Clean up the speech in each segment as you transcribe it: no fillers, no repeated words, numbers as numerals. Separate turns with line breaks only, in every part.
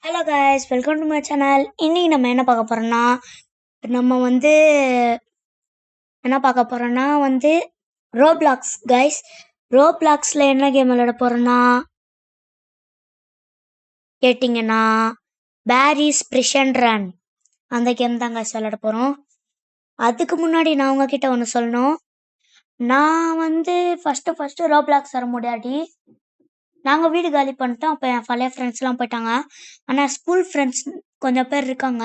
Hello guys, welcome to my channel. இன்னைக்கு நம்ம நம்ம வந்து என்ன பார்க்க போறோம்னா ரோப்ளாக்ஸ் கைஸ். ரோப்ளாக்ஸில் என்ன கேம் விளையாட போறோம்னா கேட்டிங்கன்னா பேரிஸ் பிரிஷன் ரன் அந்த கேம் தான் கைஸ் விளையாட போகிறோம். அதுக்கு முன்னாடி நான் உங்ககிட்ட ஒன்று சொல்லணும். நான் ஃபஸ்ட்டு ரோப்ளாக்ஸ் வர முடியாடி நாங்கள் வீடு காலி பண்ணிட்டோம். அப்போ என் பழைய ஃப்ரெண்ட்ஸ்லாம் போயிட்டாங்க. ஆனால் ஸ்கூல் ஃப்ரெண்ட்ஸ் கொஞ்சம் பேர் இருக்காங்க.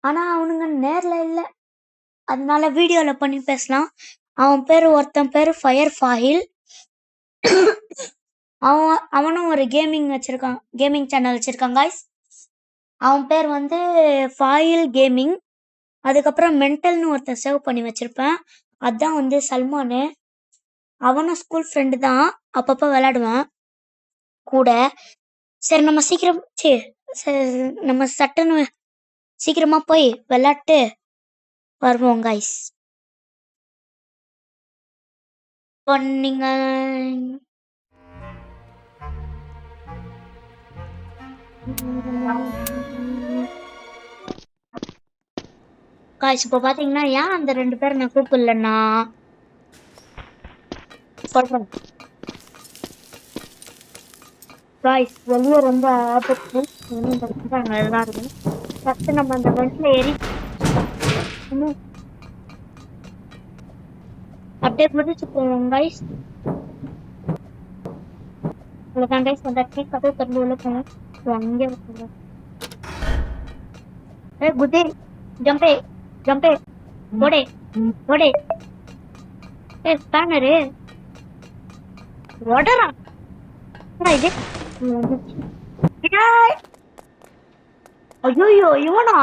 ஆனால் அவனுங்க நேரில் இல்லை, அதனால வீடியோவில் பண்ணி பேசலாம். ஒருத்தன் பேர் ஃபயர் ஃபாஹில். அவனும் ஒரு கேமிங் சேனல் வச்சுருக்கான் காய்ஸ். அவன் பேர் ஃபாயில் கேமிங். அதுக்கப்புறம் மென்டல்னு ஒருத்தன் சேவ் பண்ணி வச்சுருப்பேன், அதுதான் சல்மானு. அவனும் ஸ்கூல் ஃப்ரெண்டு தான், அப்பப்போ விளையாடுவேன் கூட. சரி நம்ம சட்டுன்னு சீக்கிரமா போய் விளையாட்டு வருவோம் கைஸ். பண்ணீங்க காய்ஸ். இப்போ பாத்தீங்கன்னா ஏன் அந்த 2 பேரை நான் கூப்பிடலன்னா சொல்றேன் காய்ஸ். வெளியே ரொம்ப ஆபத்து எல்லாரும். ஃபர்ஸ்ட் நம்ம அந்த பெஞ்ச்ல ஏறி அப்படியே குதிச்சு போவோம் கைஸ். உங்களுக்கான கைஸ் வந்தாச்சு. கதவு திறந்து உள்ள போவோம். அங்கே இருக்குங்க. குதி ஜம்பே ஜம்பே ஓடே ஓடே. ஸ்பேனரு ஓடரா இது. ஐயோ இவனா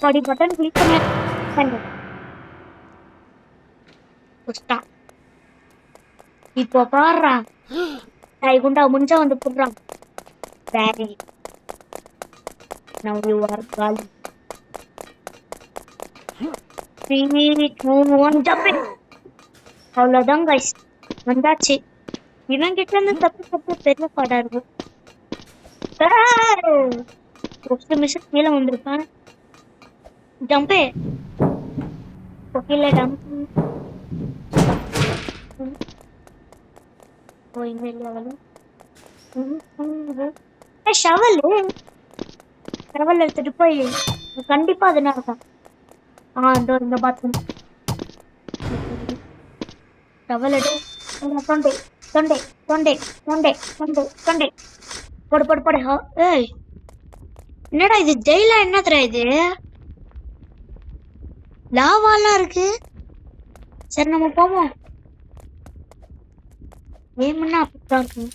படி பட்டன் கிளிக் பண்ண. இப்போ பாடுறா குண்டா முடிஞ்சா புடுறான். சரி அவ்வளவுதான் கைஸ், வந்தாச்சு. இவன் கிட்ட இருந்து தப்பு பெரிய பாடா இருக்கும். கீழே வந்திருப்பான். ஜம்பே கீழே டம்ப். ஷவல் எடுத்துட்டு போய் கண்டிப்பா அது நடக்கும். இந்த பாத்ரூம் ஷவல் எடு. தொண்டை தொண்டை தொண்டை தொண்டை தொண்டை தொண்டை போடு போடு போடு. ஏய் என்னடா இது ஜெயிலா? என்னதுடா இது? லாவாலாம் இருக்கு. சரி நம்ம போவோம். ஏமன்னா அப்படித்தான் இருக்கும்.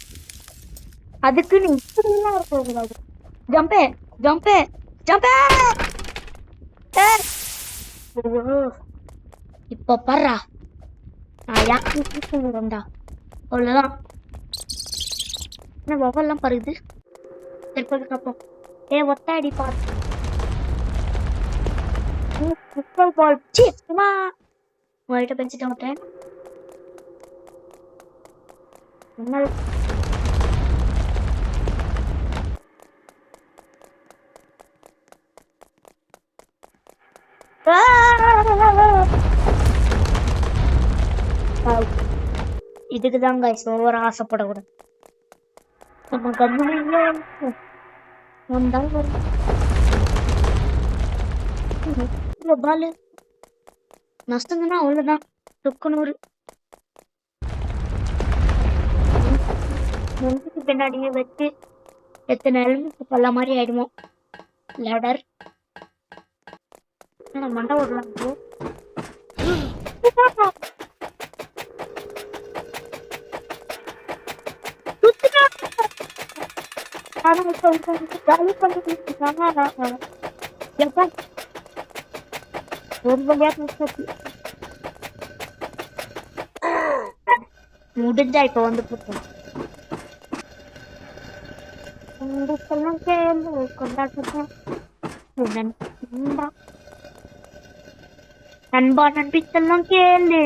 அதுக்கு நீ இப்படிலாம் இருக்கக்கூடாது. ஜம்பே ஜம்பே ஜம்பே. இப்ப பர்றா நான் யாருண்டா. அவ்வளவுதான். என்ன வவெல்லாம் பருகுது. பார்ப்போம். ஒத்த அடி பாரு. உங்கள்கிட்ட பெஞ்சிட்டு விட்டேன். இதுக்குதான் கைஸ் ஓவரா ஆசைப்படக்கூடாது. நம்ம பாலு நஷ்டம்னா அவ்வளவுதான். தொக்குனூறு பின்னாடியே வச்சு எத்தனை எலும்புக்கு பல்ல மாதிரி ஆயிடுவோம். லேடர் மண்டை ஓடலாம். முடிஞ்சா இப்ப போட்டோம். நண்பா நண்பி செல்லம் கேளு.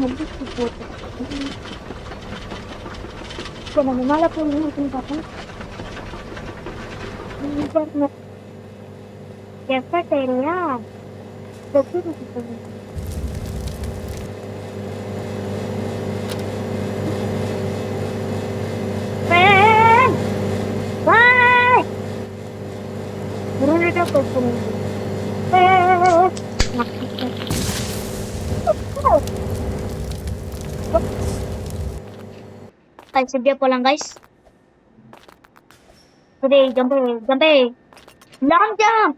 இப்போ நம்ம மேலே போய் என்ன இருக்குன்னு பார்ப்போம். எஃபர்ட் ஏரியா செக்யூரிட்டி போகணும். எப்படியா போலாம் கைஸ். ஜம்பே ஜம்பே லாங் ஜம்ப்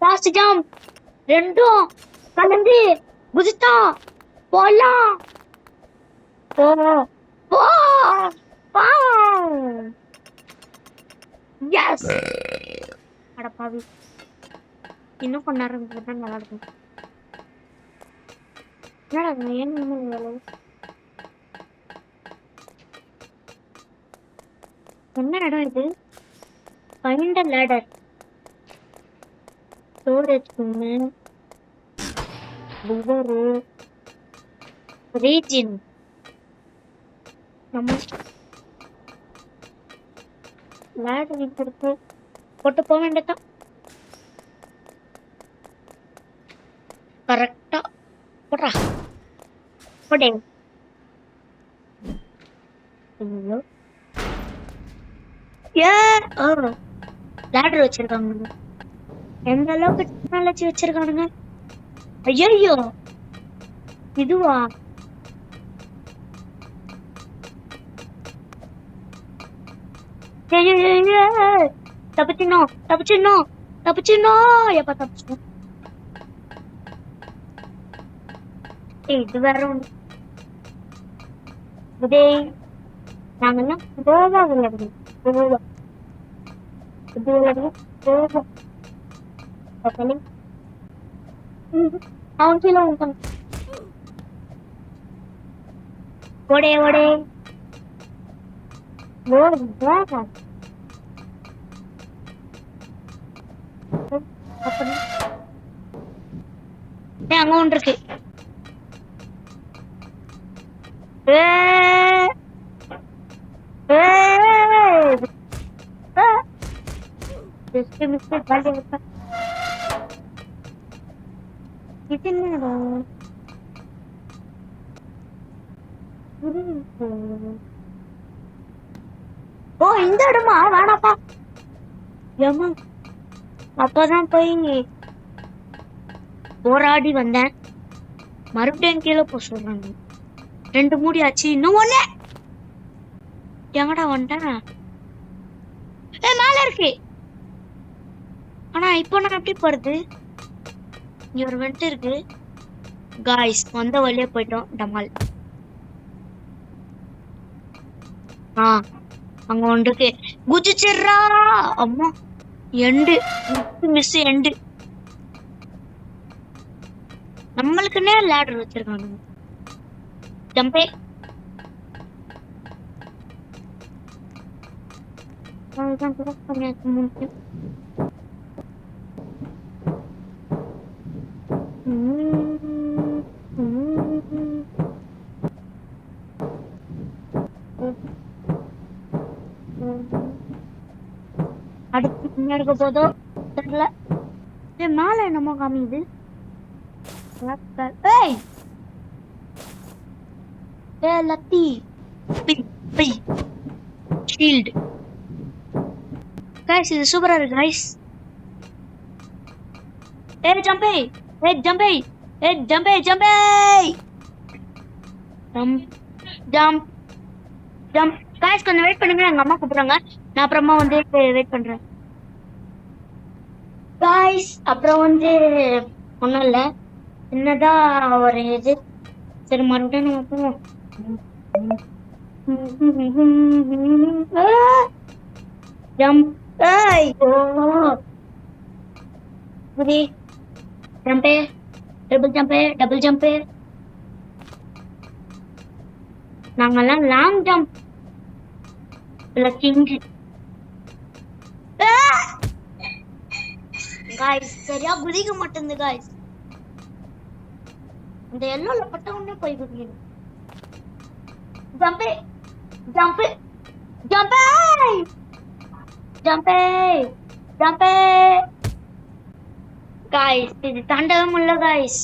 ஃபாஸ்ட் ஜம்ப் ரெண்டும் கலந்து குதித்தா போலாம். போ போ போ எஸ். அட பாவி, இன்னும் கொஞ்ச நேரம் இருந்தா நல்லா இருக்கும். என்னடா என்ன என்ன இடம் இது? Find a ladder, storage room, river, region. நம்ம ladder இருக்கு, போட்டு போக வேண்டியதான் கரெக்டா. போடுறா போடே. ஐயோ லேடர் வச்சிருக்காங்க. எந்த அளவுக்கு டெக்னாலஜி வச்சிருக்கானுங்க. ஐயோ இதுவா? தப்பிச்சினோம் தப்பிச்சினோம் தப்பிச்சினோம். எப்ப தப்பிச்சோம்? இது வேற ஒண்ணு. இதே நாங்கெல்லாம் கோவா விளையாடுவோம். கோவா இது விளையாடுவோம். கோவா அவன் கீழே ఉంటాం. ஓடே ஓடே அங்க ஒன்று இருக்கு. ஓ இந்த இடமா? வேணாப்பா. ஏமா அப்பதான் போய் போராடி வந்தேன். மறுபடியும் கீழே போ சொல்றாங்க. 2 மூடி ஆச்சு, இன்னும் ஒண்ணு. எங்கடா வந்துட்டேன்? மேல இருக்கு. ஆனா இப்போ நான் எப்படி போறது? இங்க ஒரு வெண்ட் இருக்கு காய்ஸ். வந்த வழியா போயிட்டோம். டமால் அங்க ஒன்று இருக்கு. குதிச்சிடுறா. அம்மா எண்டு மிஸ் எண்டு. நம்மளுக்குன்னே லேடர் வச்சிருக்காங்க. ஜம்பே அடுத்து பின்னாடி போதோ தெரியல. மேல என்னமோ காமிக்குது. Lathi shield guys. இது சூப்பரா இருக்கு गाइस. ஜம்பே ஜம்பே ஜம்பே ஜம்பே ஜம்ப் ஜம்ப். गाइस கொஞ்சம் வெயிட் பண்ணுங்க, எங்க அம்மா கூப்பிடுறாங்க. நான் அப்புறமா வந்து வெயிட் பண்றேன் गाइस. அப்புறம் வந்து ஒண்ணும் இல்ல, என்னதான் ஒரு இது. சரி மறுபடியும் நம்ம போவோம். ஜம்ப் குதி ஜம்பே டபுள் ஜம்பே டபுள் ஜம்பே. நாங்கெல்லாம் லாங் ஜம்ப் கிங். गाइस சரியா குதிக்க மாட்டேங்குது गाइस. இந்த எல்லோல பட்ட உடனே போய் குதிக்கணும். Jump it! Jump it! Jump it! Jump it! Jump it! Guys, இது தாண்டவே முடியல guys.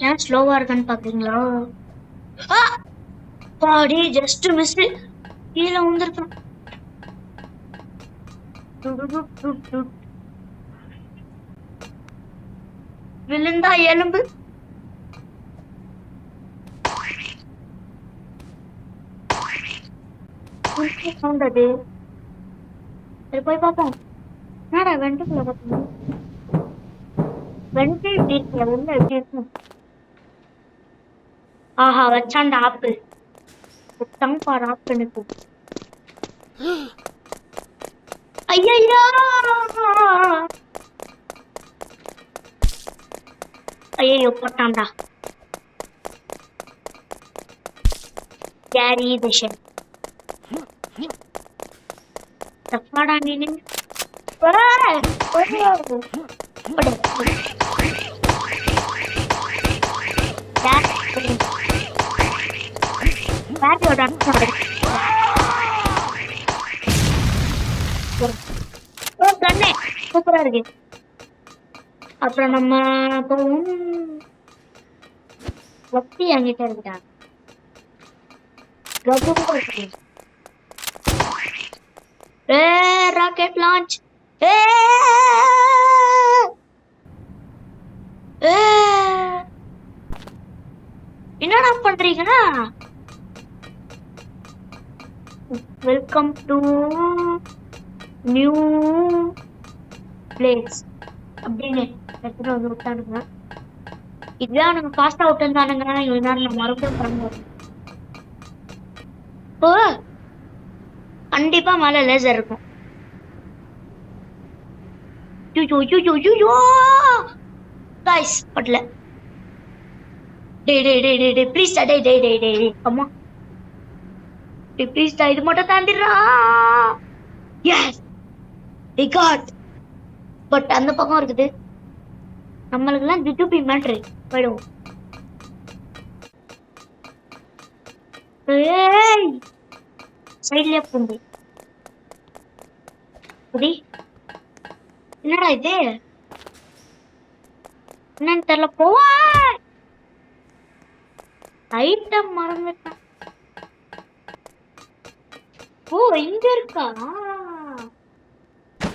ஏன் ஸ்லோவா இருக்குன்னு பாக்குறீங்களா? பாடி ஜஸ்ட் மிஸ். கீழே வந்திருக்கேன். விழுந்தா எலும்பு. அது சரி போய் பார்ப்போம். என்னடா வெண்டுக்குள்ள பார்ப்போம். வெண்டு எப்படி இருக்கு? உள்ள எப்படி இருக்கும்? ஆஹா வச்சாண்ட ஆப்பிள். புத்தம் பார் ஆப்பிளுக்கு. ஐயோ ஐயோ போட்டான்டா. கேரி திஷன் தப்பாடா நீனு. சூப்பரா இருக்கு. அப்புறம் நம்ம வட்டி அங்கிட்ட இருக்குடா. Rocket launch. என்னடா பண்றீங்கன்னா? வெல்கம் டு நியூ பிளேஸ் அப்படின்னு எடுத்துட்டு வந்து விட்டானுங்க. இதுவே அவனுங்க ஃபாஸ்டா விட்டுருந்தானுங்க இவ்வளவு நேரம் மறுபடியும் பண்ணுவோம். ஓ கண்டிப்பா மேல லேசர் இருக்கும். கைஸ் பட்டல. டேய் ப்ளீஸ் டேய் அம்மா டேய் ப்ளீஸ் இது மட்டும் தாண்டிடுறா. Yes we got. பட் அந்த பக்கம் இருக்குது. நம்மளுக்கெல்லாம் ஜிஜுபி மேட்ரு போயிடுவோம். சைட்லயே பூந்து என்னடா இது என்னன்னு தெரியல. போவா ஐட்டம் மறந்துட்டேன். ஓ இங்க இருக்கா?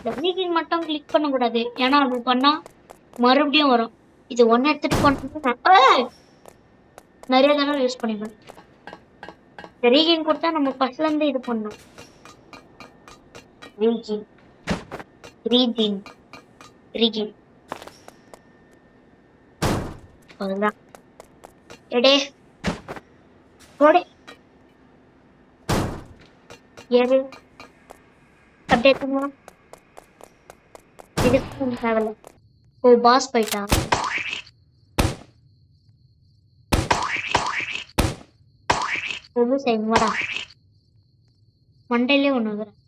டெக்னிக்கிங் மட்டும் கிளிக் பண்ண கூடாது, ஏன்னா அது பண்ணா மறுபடியும் வரும். இது ஒன்னு எடுத்துட்டு போன நிறைய தடவை யூஸ் பண்ணிக்கணும். ரீகேன் கொடுத்தா நம்ம ஃபர்ஸ்ட்ல இருந்து இது பண்ணணும். ரீகேன் அதுதான். எடே போடே ஏறு அப்படியே தூங்க. இதுக்கு தேவையில்ல. ஓ பாஸ் போயிட்டா. ஒன்றும் செய்யுமாடா மண்டையிலே ஒன்று வந்துடும்.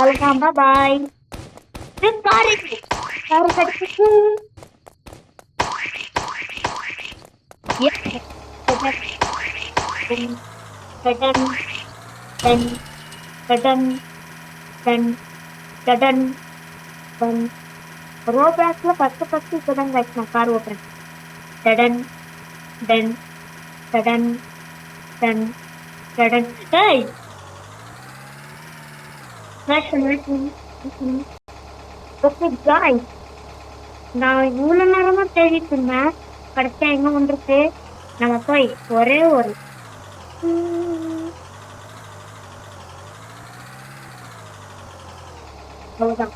Welcome, bye bye. This car is road பேக்ல ஃபர்ஸ்ட் இப்பதான் கைஸ் நான் கார் ஓட்டுறேன். சடன் டன் சடன். ஏய் ஓகே காய்ஸ், நான் இவ்வளவு நேரமா தேடிட்டு இருந்தேன். கடைசியா எங்க வந்துருக்கு? நம்ம போய் ஒரே ஒரு அவ்வளவுதான்.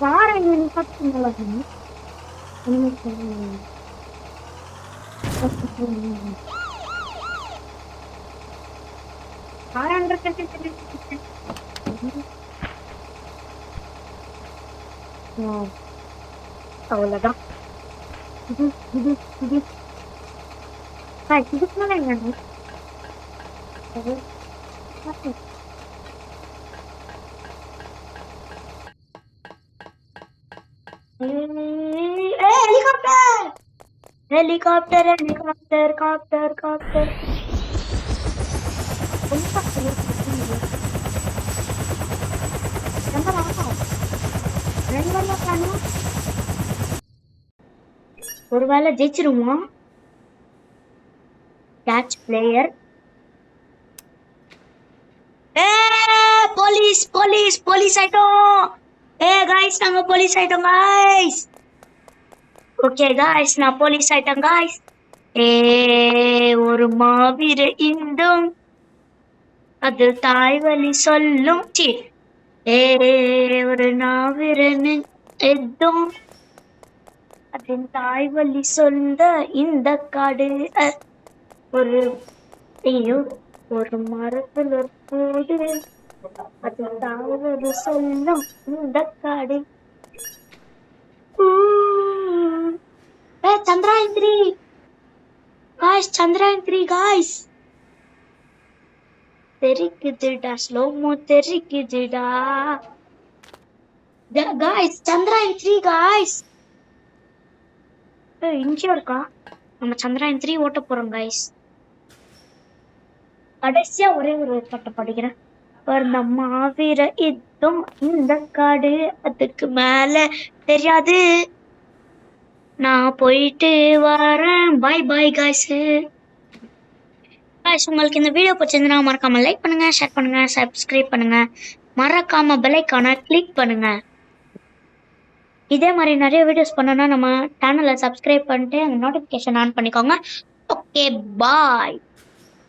காரை பார்த்தீங்களா? அவ்வளவுதான். இதுக்கு மேல என்ன? Helicopter helicopter helicopter copter copter. ஒருவேளை ஜெயிச்சிருமா? Catch player. Police police police ஆயிட்டோம். காய்ஸ், நாங்க போலீஸ் ஆயிட்டோம் காய்ஸ். ஓகே காய்ஸ், நான் போலீஸ் ஆயிட்டேன் காய்ஸ். ஒரு மாவீர இந்தும் அது தாய்வழி சொல்லும். ஒரு நாவிரனின் எதும் அதன் தாய்வழி சொல்ல இந்த காடு. ஒரு ஐயோ, ஒரு மரத்துல கூடு அது தாய்வழி சொல்லும் இந்த காடு. Chandrayaan 3 guys, Chandrayaan 3 guys. தெரிக்குதுடா, ஸ்லோமோ தெரிக்குதுடா காய்ஸ். சந்திராயன் 3 காய்ஸ். இங்கேயும் இருக்கா? நம்ம சந்திராயன் 3 ஓட்ட போறோம் காய்ஸ். கடைசியா ஒரே ஒரு பாட்டை படிக்கிறேன். இந்த மாவீர யுத்தம் இந்த காடு அதுக்கு மேல தெரியாது. நான் போயிட்டு வரேன். பாய் பாய் காய்ஸ். உங்களுக்கு இந்த வீடியோ பிடிச்சிருந்தா மறக்காம லைக் பண்ணுங்க, ஷேர் பண்ணுங்க, சப்ஸ்கிரைப் பண்ணுங்க, மறக்காம பெல் ஐகானை கிளிக் பண்ணுங்க. இதே மாதிரி நிறைய வீடியோஸ் பண்ணணும்னா நம்ம சேனலை சப்ஸ்கிரைப் பண்ணிட்டு அந்த நோட்டிஃபிகேஷன் ஆன் பண்ணிக்கோங்க. Okay bye.